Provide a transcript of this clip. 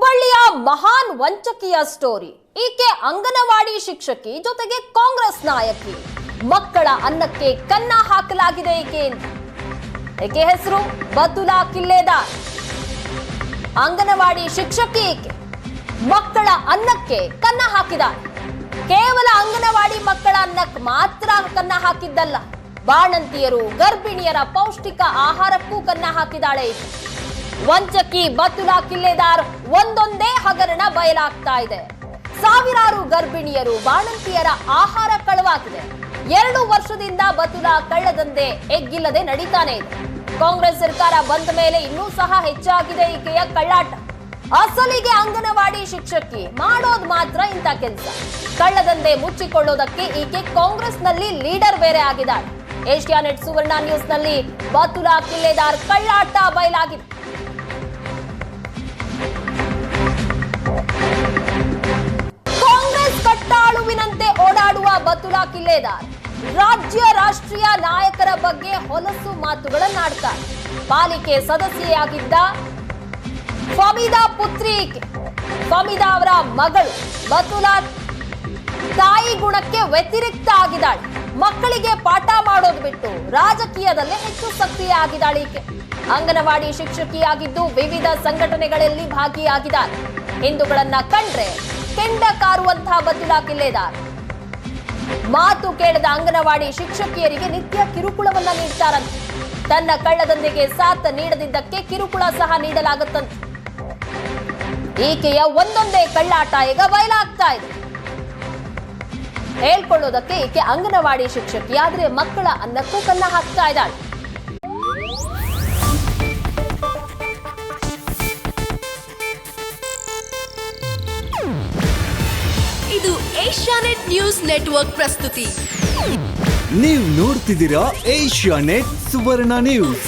ಹುಬ್ಬಳ್ಳಿಯ ಮಹಾನ್ ವಂಚಕಿಯ ಸ್ಟೋರಿ. ಈಕೆ ಅಂಗನವಾಡಿ ಶಿಕ್ಷಕಿ ಜೊತೆಗೆ ಕಾಂಗ್ರೆಸ್ ನಾಯಕಿ. ಮಕ್ಕಳ ಅನ್ನಕ್ಕೆ ಕನ್ನ ಹಾಕಲಾಗಿದೆ ಈಕೆ ಹೆಸರು ಬತುಲಾ ಕಿಲ್ಲೆದಾರ್. ಅಂಗನವಾಡಿ ಶಿಕ್ಷಕಿ ಈಕೆ ಮಕ್ಕಳ ಅನ್ನಕ್ಕೆ ಕನ್ನ ಹಾಕಿದಾಳೆ. ಕೇವಲ ಅಂಗನವಾಡಿ ಮಕ್ಕಳ ಅನ್ನಕ್ಕೆ ಮಾತ್ರ ಕನ್ನ ಹಾಕಿದ್ದಲ್ಲ, ಬಾಣಂತಿಯರು ಗರ್ಭಿಣಿಯರ ಪೌಷ್ಟಿಕ ಆಹಾರಕ್ಕೂ ಕನ್ನ ಹಾಕಿದಾಳೆ ಈಕೆ. ವಂಚಕಿ ಬತುಲಾ ಕಿಲ್ಲೆದಾರ್ ಒಂದೊಂದೇ ಹಗರಣ ಬಯಲಾಗ್ತಾ ಇದೆ. ಸಾವಿರಾರು ಗರ್ಭಿಣಿಯರು ಬಾಣಂತಿಯರ ಆಹಾರ ಕಳವಾಗಿದೆ. 2 ವರ್ಷದಿಂದ ಬತುಲಾ ಕಳ್ಳದಂದೆ ಎಗ್ಗಿಲ್ಲದೆ ನಡೀತಾನೆ ಇದೆ. ಕಾಂಗ್ರೆಸ್ ಸರ್ಕಾರ ಬಂದ ಮೇಲೆ ಇನ್ನೂ ಸಹ ಹೆಚ್ಚಾಗಿದೆ ಈಕೆಯ ಕಳ್ಳಾಟ. ಅಸಲಿಗೆ ಅಂಗನವಾಡಿ ಶಿಕ್ಷಕಿ ಮಾಡೋದು ಮಾತ್ರ ಇಂಥ ಕೆಲಸ. ಕಳ್ಳದಂದೆ ಮುಚ್ಚಿಕೊಳ್ಳೋದಕ್ಕೆ ಈಕೆ ಕಾಂಗ್ರೆಸ್ನಲ್ಲಿ ಲೀಡರ್ ಬೇರೆ ಆಗಿದ್ದಾಳೆ. ಏಷ್ಯಾನೆಟ್ ಸುವರ್ಣ ನ್ಯೂಸ್ ನಲ್ಲಿ ಬತುಲಾ ಕಿಲ್ಲೆದಾರ್ ಕಳ್ಳಾಟ ಬಯಲಾಗಿದೆ. ಕಾಂಗ್ರೆಸ್ ಕಟ್ಟಾಳುವಿನಂತೆ ಓಡಾಡುವ ಬತುಲಾ ಕಿಲ್ಲೆದಾರ್ ರಾಜ್ಯ ರಾಷ್ಟ್ರೀಯ ನಾಯಕರ ಬಗ್ಗೆ ಹೊಲಸು ಮಾತುಗಳನ್ನಾಡ್ತಾರೆ. ಪಾಲಿಕೆ ಸದಸ್ಯೆಯಾಗಿದ್ದ ಫಮೀದಾ ಪುತ್ರಿ ಫಮೀದಾ ಅವರ ಮಗಳು ಬತುಲಾ ತಾಯಿ ಗುಣಕ್ಕೆ ವ್ಯತಿರಿಕ್ತ ಆಗಿದ್ದಾಳೆ. ಮಕ್ಕಳಿಗೆ ಪಾಠ ಮಾಡೋದು ಬಿಟ್ಟು ರಾಜಕೀಯದಲ್ಲೇ ಹೆಚ್ಚು ಸಕ್ರಿಯ ಆಗಿದ್ದಾಳೆ ಈಕೆ. ಅಂಗನವಾಡಿ ಶಿಕ್ಷಕಿಯಾಗಿದ್ದು ವಿವಿಧ ಸಂಘಟನೆಗಳಲ್ಲಿ ಭಾಗಿಯಾಗಿದ್ದಾರೆ. ಹಿಂದೂಗಳನ್ನ ಕಂಡ್ರೆ ಕೆಂಡ ಕಾರುವಂತಹ ಬತುಲಾ ಕಿಲ್ಲೆದಾರ್ ಮಾತು ಕೇಳದ ಅಂಗನವಾಡಿ ಶಿಕ್ಷಕಿಯರಿಗೆ ನಿತ್ಯ ಕಿರುಕುಳವನ್ನ ನೀಡ್ತಾರಂತೆ. ತನ್ನ ಕಳ್ಳದಂದೆಗೆ ಸಾಥ್ ನೀಡದಿದ್ದಕ್ಕೆ ಕಿರುಕುಳ ಸಹ ನೀಡಲಾಗುತ್ತಂತೆ. ಈಕೆಯ ಒಂದೊಂದೇ ಕಳ್ಳಾಟ ಈಗ ಬಯಲಾಗ್ತಾ ಇದೆ. ಹೇಳ್ಕೊಳ್ಳೋದಕ್ಕೆ ಈಕೆ ಅಂಗನವಾಡಿ ಶಿಕ್ಷಕಿ, ಆದ್ರೆ ಮಕ್ಕಳ ಅನ್ನಕ್ಕೂ ಕನ್ನ ಹಾಕ್ತಾ ಇದ್ದಾಳೆ. ಇದು ಏಷ್ಯಾನೆಟ್ ನ್ಯೂಸ್ ನೆಟ್ವರ್ಕ್ ಪ್ರಸ್ತುತಿ. ನೀವು ನೋಡ್ತಿದ್ದೀರಾ ಏಷ್ಯಾನೆಟ್ ಸುವರ್ಣ ನ್ಯೂಸ್.